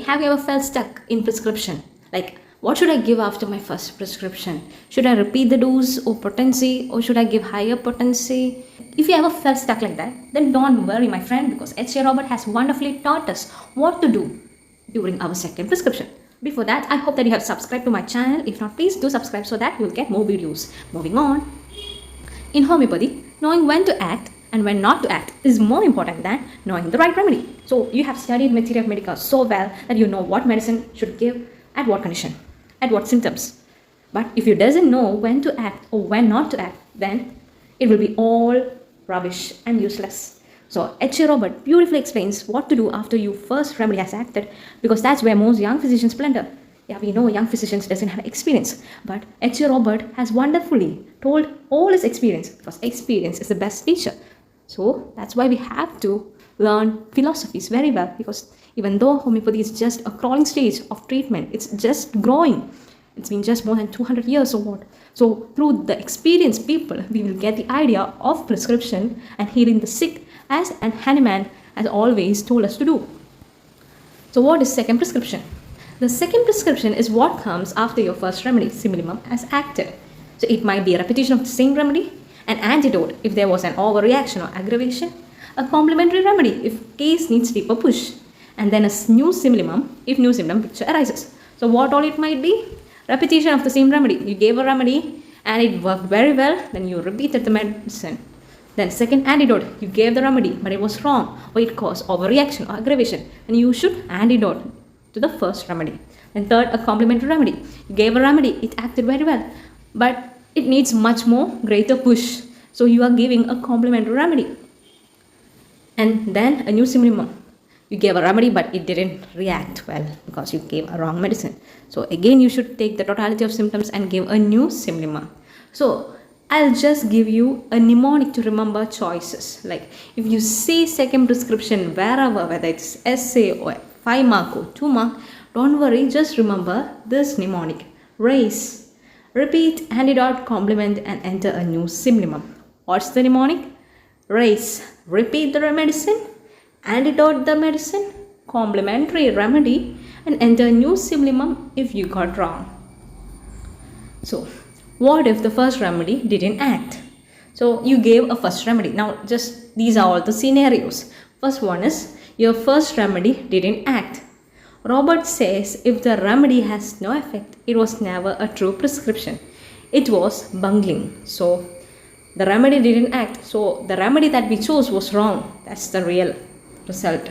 Have you ever felt stuck in prescription? Like, what should I give after my first prescription? Should I repeat the dose or potency, or should I give higher potency? If you ever felt stuck like that, then don't worry, my friend, because H.A.Robert has wonderfully taught us what to do during our second prescription. Before that, I hope that you have subscribed to my channel. If not, please do subscribe so that you will get more videos. Moving on. In homeopathy, knowing when to act and when not to act is more important than knowing the right remedy. So you have studied materia medica so well that you know what medicine should give at what condition, at what symptoms. But if you doesn't know when to act or when not to act, then it will be all rubbish and useless. So H.A.Robert beautifully explains what to do after your first remedy has acted, because that's where most young physicians blunder. Yeah, we know young physicians doesn't have experience, but H.A.Robert has wonderfully told all his experience, because experience is the best teacher. So that's why we have to learn philosophies very well, because even though homeopathy is just a crawling stage of treatment, it's just growing. It's been just more than 200 years or what. So through the experienced people, we will get the idea of prescription and healing the sick, as an Hahnemann has always told us to do. So what is second prescription? The second prescription is what comes after your first remedy, similimum, has acted. So it might be a repetition of the same remedy, an antidote if there was an overreaction or aggravation, a complementary remedy if case needs deeper push, and then a new similimum if new symptom picture arises. So what all it might be? Repetition of the same remedy. You gave a remedy and it worked very well, then you repeated the medicine. Then second antidote, you gave the remedy but it was wrong, or it caused overreaction or aggravation, and you should antidote to the first remedy. And third, a complementary remedy. You gave a remedy, it acted very well, but it needs much more greater push. So you are giving a complementary remedy. And then a new similimum. You gave a remedy but it didn't react well because you gave a wrong medicine. So again, you should take the totality of symptoms and give a new similimum. So I'll just give you a mnemonic to remember choices. Like if you say second prescription wherever, whether it's essay or 5 mark or 2 mark, don't worry, just remember this mnemonic. Raise, repeat, antidote, complement, and enter a new similimum. What's the mnemonic? Raise, repeat the medicine, antidote the medicine, complementary remedy, and enter a new similimum if you got wrong. So what if the first remedy didn't act? So you gave a first remedy. Now just these are all the scenarios. First one is your first remedy didn't act. Robert says if the remedy has no effect, it was never a true prescription. It was bungling. So the remedy didn't act. So the remedy that we chose was wrong. That's the real result.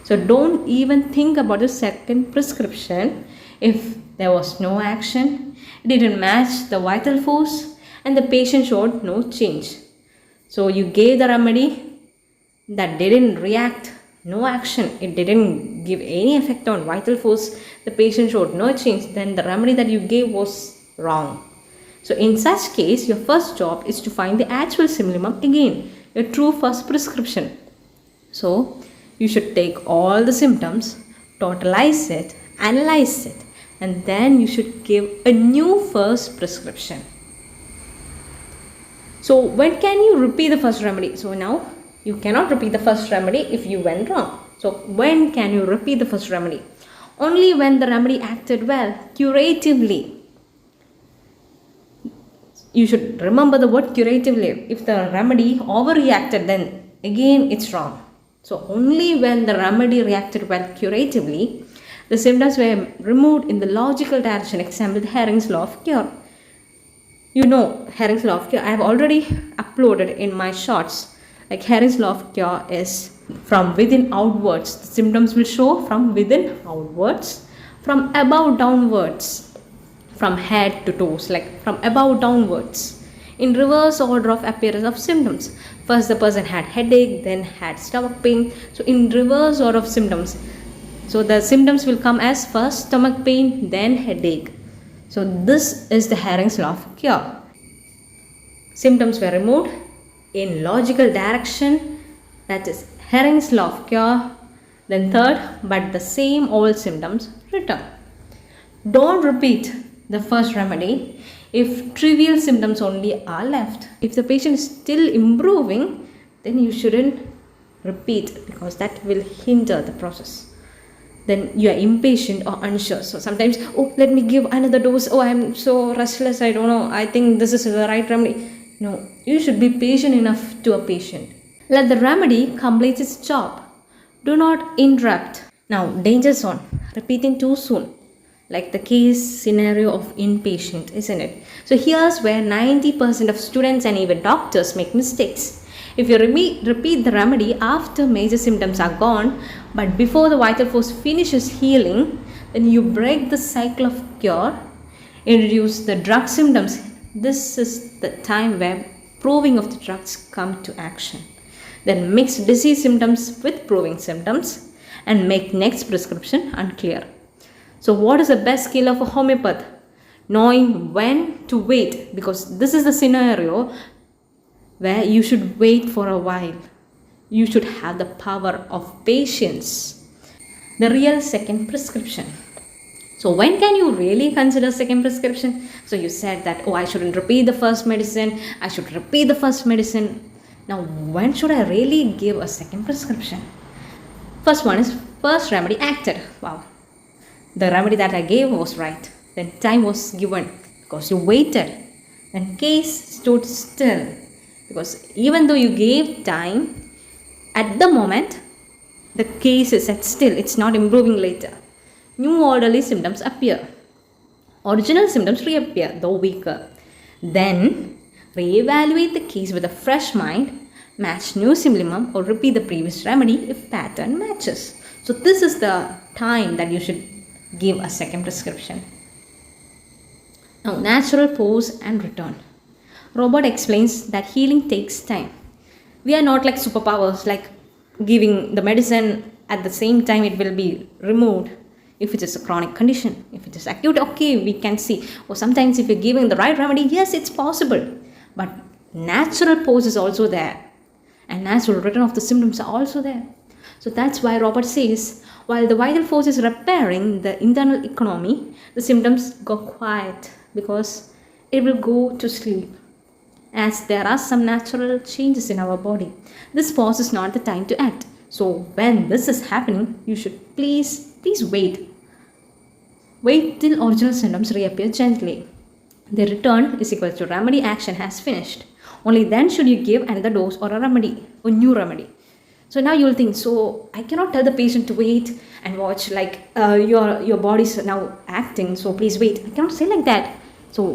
So don't even think about the second prescription if there was no action, it didn't match the vital force, and the patient showed no change. So you gave the remedy that didn't react, no action, it didn't give any effect on vital force, the patient showed no change, then the remedy that you gave was wrong. So in such case, your first job is to find the actual similimum again, your true first prescription. So you should take all the symptoms, totalize it, analyze it, and then you should give a new first prescription. So when can you repeat the first remedy? So now you cannot repeat the first remedy if you went wrong. So when can you repeat the first remedy? Only when the remedy acted well, curatively. You should remember the word curatively. If the remedy overreacted, then again it's wrong. So only when the remedy reacted well curatively, the symptoms were removed in the logical direction. Example, Herring's law of cure. You know Herring's law of cure. I have already uploaded in my shorts. Like Herring's law of cure is from within outwards. The symptoms will show from within outwards, from above downwards, from head to toes, like from above downwards, in reverse order of appearance of symptoms. First the person had headache, then had stomach pain. So in reverse order of symptoms. So the symptoms will come as first stomach pain, then headache. So this is the Herring's law of cure. Symptoms were removed in logical direction, that is Herring's law of cure. Then third, but the same old symptoms return. Don't repeat the first remedy if trivial symptoms only are left. If the patient is still improving, then you shouldn't repeat, because that will hinder the process. then you are impatient or unsure. So sometimes, oh, let me give another dose. Oh, I'm so restless. I don't know. I think this is the right remedy. No, you should be patient enough to a patient. Let the remedy complete its job. Do not interrupt. Now, danger zone. Repeating too soon. Like the case scenario of inpatient, isn't it? So here's where 90% of students and even doctors make mistakes. If you repeat the remedy after major symptoms are gone, but before the vital force finishes healing, then you break the cycle of cure, introduce the drug symptoms. This is the time where proving of the drugs come to action. Then mix disease symptoms with proving symptoms and make next prescription unclear. So what is the best skill of a homeopath? Knowing when to wait, because this is the scenario where you should wait for a while. You should have the power of patience. The real second prescription. So when can you really consider second prescription? So you said that, oh, I shouldn't repeat the first medicine. I should repeat the first medicine. Now, when should I really give a second prescription? First one is first remedy acted. Wow. The remedy that I gave was right. Then time was given because you waited. Then case stood still because even though you gave time, at the moment, the case is set still. It's not improving later. New orderly symptoms appear. Original symptoms reappear, though weaker. Then, reevaluate the case with a fresh mind, match new symptom or repeat the previous remedy if pattern matches. So this is the time that you should give a second prescription. Now, natural pause and return. Robert explains that healing takes time. We are not like superpowers, like giving the medicine at the same time it will be removed. If it is a chronic condition, if it is acute, okay, we can see. Or sometimes if you're giving the right remedy, yes, it's possible. But natural pause is also there. And natural return of the symptoms are also there. So that's why Robert says, while the vital force is repairing the internal economy, the symptoms go quiet because it will go to sleep. As there are some natural changes in our body. This pause is not the time to act. So when this is happening, you should please wait. Wait till original symptoms reappear gently. The return is equal to remedy action has finished. Only then should you give another dose or a remedy, or new remedy. So now you will think, so I cannot tell the patient to wait and watch like your body is now acting, so please wait. I cannot say like that. So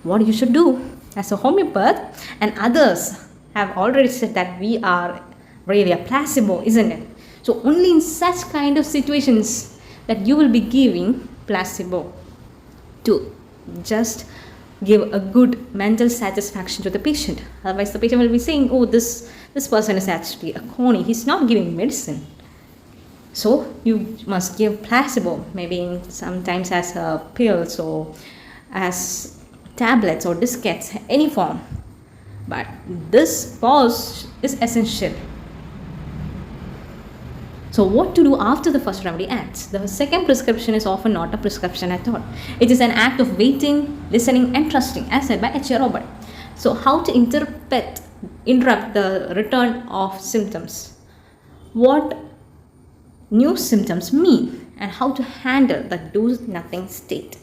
what you should do as a homeopath, and others have already said that we are really a placebo, isn't it? So only in such kind of situations that you will be giving placebo to just give a good mental satisfaction to the patient. Otherwise the patient will be saying, oh, this person is actually a coney, he's not giving medicine. So you must give placebo, maybe sometimes as pills or as tablets or diskettes, any form. But this pause is essential. So what to do after the first remedy acts? The second prescription is often not a prescription at all. It is an act of waiting, listening and trusting, as said by H.A.Robert. So how to interrupt the return of symptoms? What new symptoms mean and how to handle the do nothing state.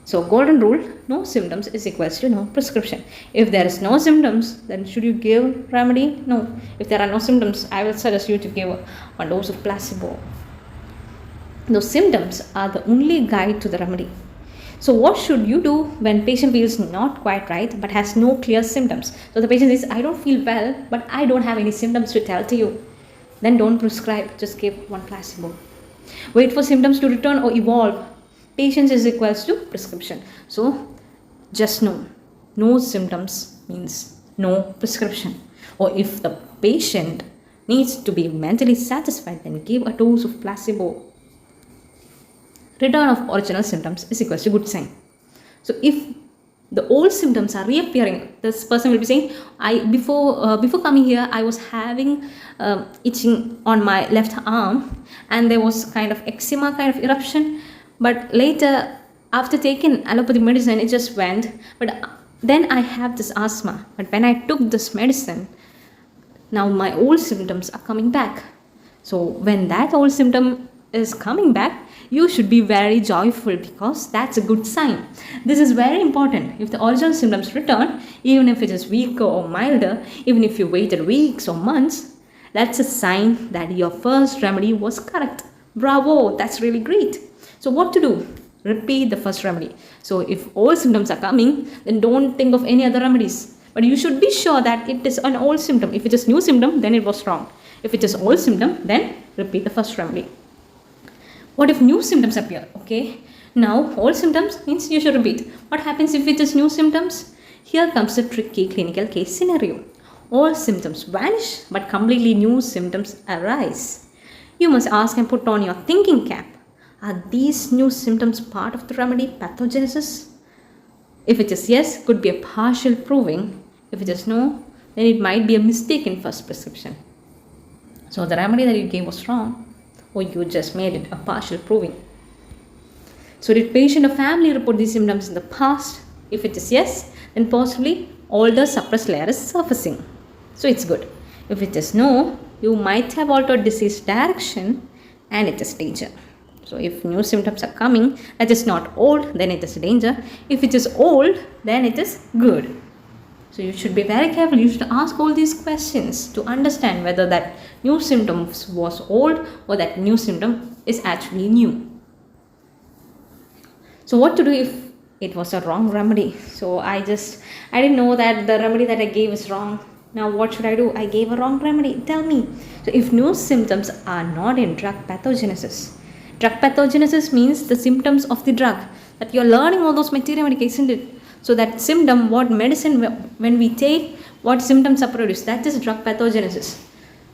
So golden rule, no symptoms is equals to no prescription. If there is no symptoms, then should you give remedy? No. If there are no symptoms, I will suggest you to give one dose of placebo. Those symptoms are the only guide to the remedy. So what should you do when patient feels not quite right but has no clear symptoms? So the patient says, I don't feel well, but I don't have any symptoms to tell to you. Then don't prescribe, just give one placebo. Wait for symptoms to return or evolve. Patience is equals to prescription. So just know, no symptoms means no prescription. Or if the patient needs to be mentally satisfied, then give a dose of placebo. Return of original symptoms is equals to good sign. So if the old symptoms are reappearing, this person will be saying, before coming here, I was having itching on my left arm and there was kind of eczema kind of eruption. But later, after taking allopathic medicine, it just went. But then I have this asthma. But when I took this medicine, now my old symptoms are coming back. So when that old symptom is coming back, you should be very joyful because that's a good sign. This is very important. If the original symptoms return, even if it is weaker or milder, even if you waited weeks or months, that's a sign that your first remedy was correct. Bravo, that's really great. So what to do? Repeat the first remedy. So if all symptoms are coming, then don't think of any other remedies. But you should be sure that it is an old symptom. If it is new symptom, then it was wrong. If it is old symptom, then repeat the first remedy. What if new symptoms appear? Okay. Now, old symptoms means you should repeat. What happens if it is new symptoms? Here comes the tricky clinical case scenario. All symptoms vanish, but completely new symptoms arise. You must ask and put on your thinking cap. Are these new symptoms part of the remedy pathogenesis? If it is yes, could be a partial proving. If it is no, then it might be a mistake in first prescription. So the remedy that you gave was wrong, or you just made it a partial proving. So did patient or family report these symptoms in the past? If it is yes, then possibly older suppressed layer is surfacing. So it's good. If it is no, you might have altered disease direction and it is danger. So if new symptoms are coming, that is not old, then it is danger. If it is old, then it is good. So you should be very careful. You should ask all these questions to understand whether that new symptoms was old or that new symptom is actually new. So what to do if it was a wrong remedy? So I didn't know that the remedy that I gave is wrong. Now what should I do? I gave a wrong remedy. Tell me. So if new symptoms are not in drug pathogenesis. Drug pathogenesis means the symptoms of the drug. That you're learning all those material medication. So that symptom, what medicine, when we take, what symptoms are produced, that is drug pathogenesis.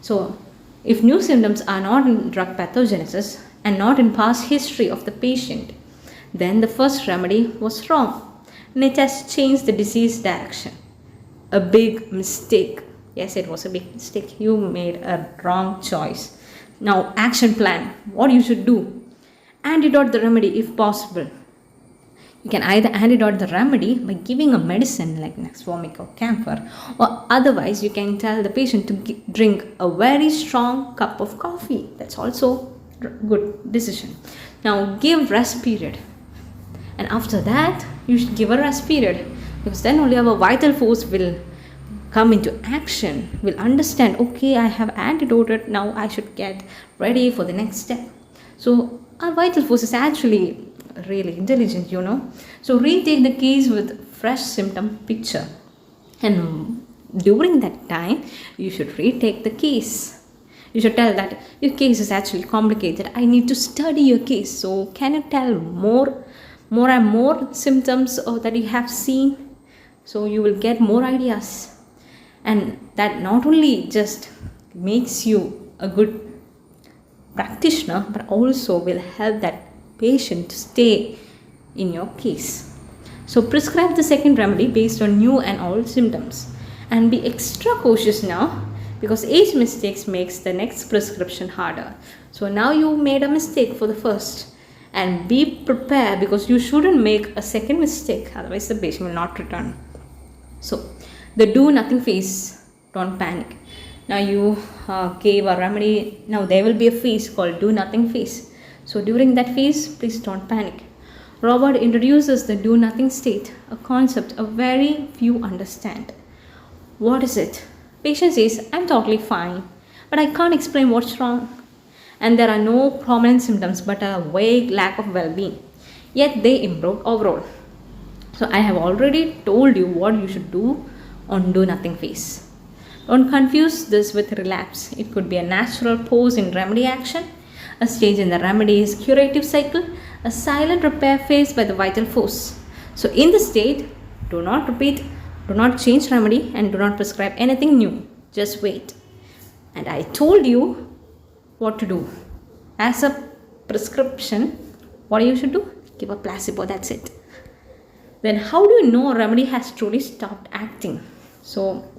So if new symptoms are not in drug pathogenesis and not in past history of the patient, then the first remedy was wrong and it has changed the disease direction. A big mistake. Yes, it was a big mistake. You made a wrong choice. Now, action plan. What you should do? Antidote the remedy if possible. You can either antidote the remedy by giving a medicine like Nexvomic or camphor, or otherwise you can tell the patient to drink a very strong cup of coffee. That's also a good decision. Now, give rest period. And after that, you should give a rest period because then only our vital force will come into action, will understand, okay, I have antidoted, now I should get ready for the next step. So our vital force is actually really intelligent, So retake the case with fresh symptom picture. And during that time, you should retake the case. You should tell that your case is actually complicated. I need to study your case. So can you tell more and more symptoms that you have seen? So you will get more ideas. And that not only just makes you a good practitioner, but also will help that patient to stay in your case. So prescribe the second remedy based on new and old symptoms. And be extra cautious now because each mistake makes the next prescription harder. So now you made a mistake for the first. And be prepared because you shouldn't make a second mistake, otherwise the patient will not return. So the do nothing phase, don't panic. Now you gave a remedy, now there will be a phase called do nothing phase. So during that phase, please don't panic. Robert introduces the do nothing state, a concept a very few understand. What is it? Patient says, I'm totally fine, but I can't explain what's wrong. And there are no prominent symptoms but a vague lack of well-being. Yet they improved overall. So I have already told you what you should do on do nothing phase. Don't confuse this with relapse. It could be a natural pause in remedy action, a stage in the remedy's curative cycle, a silent repair phase by the vital force. So in this state, do not repeat, do not change remedy and do not prescribe anything new. Just wait. And I told you what to do. As a prescription, what you should do? Give a placebo, that's it. Then how do you know a remedy has truly stopped acting? So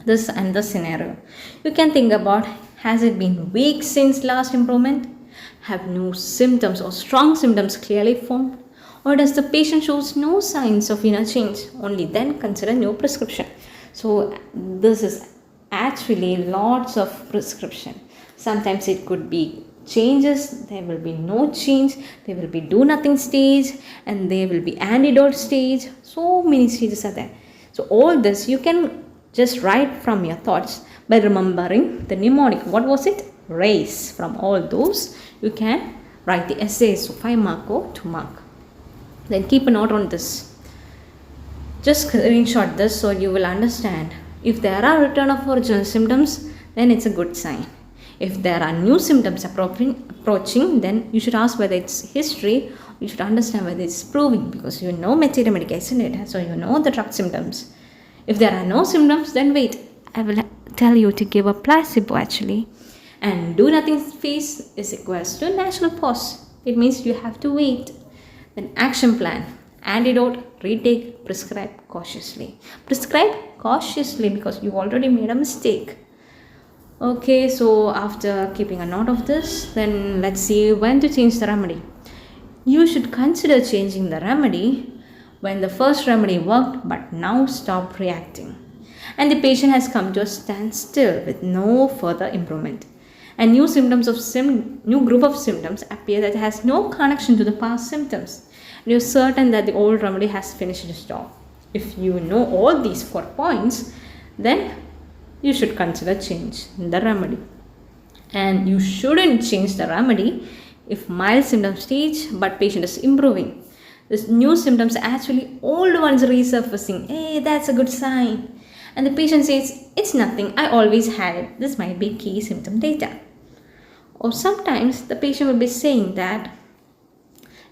this and the scenario. You can think about, has it been weeks since last improvement? Have new symptoms or strong symptoms clearly formed? Or does the patient shows no signs of inner change? Only then consider new prescription. So this is actually lots of prescription. Sometimes it could be changes, there will be no change, there will be do nothing stage, and there will be antidote stage. So many stages are there. So all this you can just write from your thoughts by remembering the mnemonic. What was it? Race. From all those you can write the essays. So 5 mark or 2 mark. Then keep a note on this. Just screenshot this so you will understand. If there are return of original symptoms, then it's a good sign. If there are new symptoms approaching, then you should ask whether it's history. You should understand whether it's proving, because you know material medication, isn't it? So you know the drug symptoms. If there are no symptoms, then wait. I will tell you to give a placebo actually. And do nothing phase is equals to natural pause. It means you have to wait. Then action plan. Antidote, retake, prescribe cautiously. Prescribe cautiously because you already made a mistake. Okay, so after keeping a note of this, then let's see when to change the remedy. You should consider changing the remedy when the first remedy worked but now stopped reacting, and the patient has come to a standstill with no further improvement, and new group of symptoms appear that has no connection to the past symptoms. You're certain that the old remedy has finished its job. If you know all these 4 points, then you should consider change in the remedy. And you shouldn't change the remedy if mild symptom stage but patient is improving. This new symptoms actually old ones resurfacing. Hey, that's a good sign. And the patient says, it's nothing, I always had it. This might be key symptom data. Or sometimes the patient will be saying that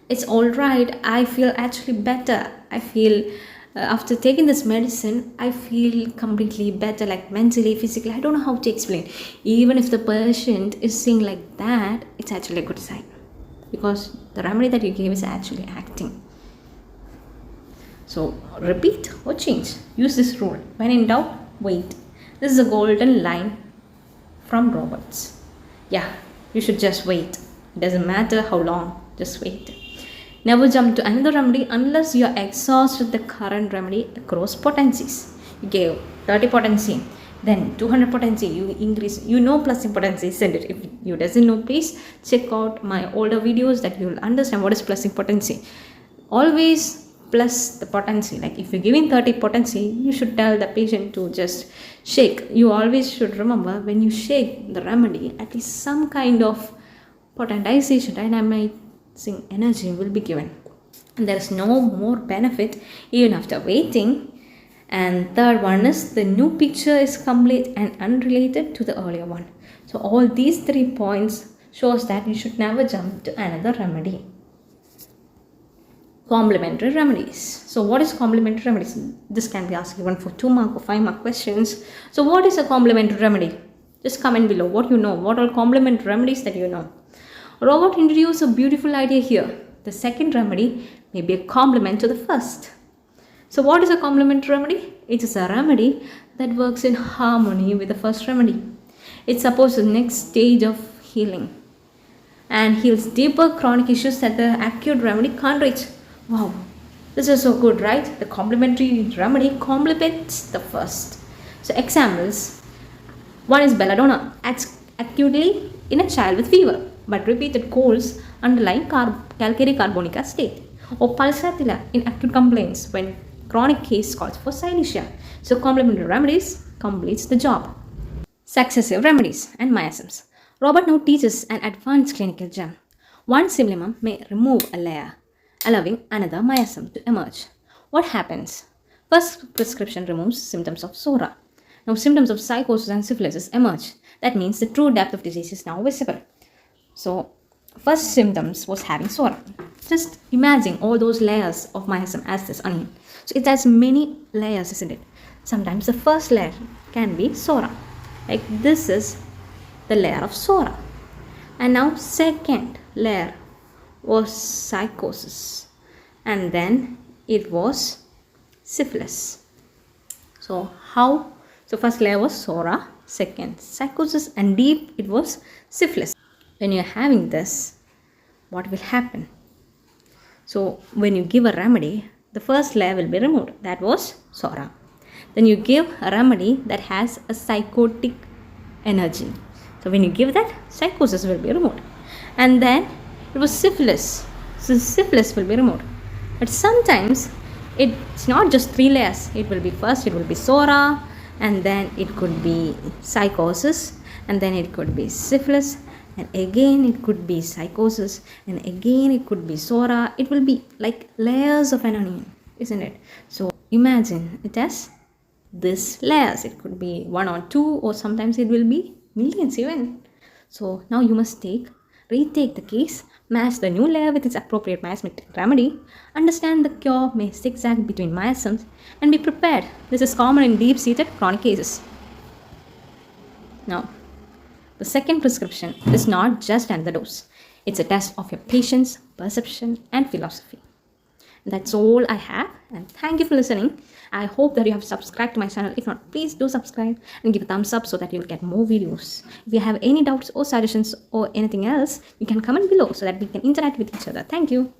it's alright, I feel actually better. I feel after taking this medicine, I feel completely better, like mentally, physically. I don't know how to explain. Even if the patient is saying like that, it's actually a good sign, because the remedy that you gave is actually acting. So repeat or change. Use this rule. When in doubt, wait. This is a golden line from Roberts. Yeah, you should just wait. It doesn't matter how long, just wait. Never jump to another remedy unless you are exhausted the current remedy across potencies. You gave 30 potency, then 200 potency, you increase, you know plusing potency, isn't it? If you doesn't know, please check out my older videos that you will understand what is plusing potency. Always plus the potency. Like if you're giving 30 potency, you should tell the patient to just shake. You always should remember, when you shake the remedy, at least some kind of potentization, dynamizing energy will be given, and there is no more benefit even after waiting. And third one is the new picture is complete and unrelated to the earlier one. So all these 3 points shows that you should never jump to another remedy. Complementary remedies. So what is complementary remedies? This can be asked even for 2 mark or 5 mark questions. So what is a complementary remedy? Just comment below what you know. What are complementary remedies that you know? Robert introduced a beautiful idea here. The second remedy may be a complement to the first. So what is a complementary remedy? It is a remedy that works in harmony with the first remedy. It supports the next stage of healing and heals deeper chronic issues that the acute remedy can't reach. Wow, this is so good, right? The complementary remedy complements the first. So examples. One is belladonna, acts acutely in a child with fever, but repeated colds underlying calcary carbonica state. Or pulsatilla in acute complaints when chronic case calls for cyanosia. So complementary remedies completes the job. Successive remedies and miasms. Robert now teaches an advanced clinical gem. One symptom may remove a layer, allowing another miasm to emerge. What happens? First prescription removes symptoms of SORA. Now symptoms of psychosis and syphilis emerge. That means the true depth of disease is now visible. So first symptoms was having SORA. Just imagine all those layers of miasm as this onion. So it has many layers, isn't it? Sometimes the first layer can be SORA. Like this is the layer of SORA. And now second layer was psychosis. And then it was syphilis. So how? So first layer was SORA, second psychosis, and deep it was syphilis. When you're having this, what will happen? So when you give a remedy, the first layer will be removed. That was SORA. Then you give a remedy that has a psychotic energy. So when you give that, psychosis will be removed. and then it was syphilis. So syphilis will be removed. But sometimes it's not just 3 layers. It will be sora, and then it could be psychosis, and then it could be syphilis, and again it could be psychosis, and again it could be sora. It will be like layers of an onion, isn't it? So imagine it as this layers. It could be 1 or 2, or sometimes it will be millions even. So now you must retake the case, match the new layer with its appropriate miasmatic remedy, understand the cure may zigzag between miasms, and be prepared. This is common in deep-seated chronic cases. Now, the second prescription is not just another dose. It's a test of your patient's perception and philosophy. That's all I have, and thank you for listening. I hope that you have subscribed to my channel. If not, please do subscribe and give a thumbs up so that you will get more videos. If you have any doubts or suggestions or anything else, you can comment below so that we can interact with each other. Thank you.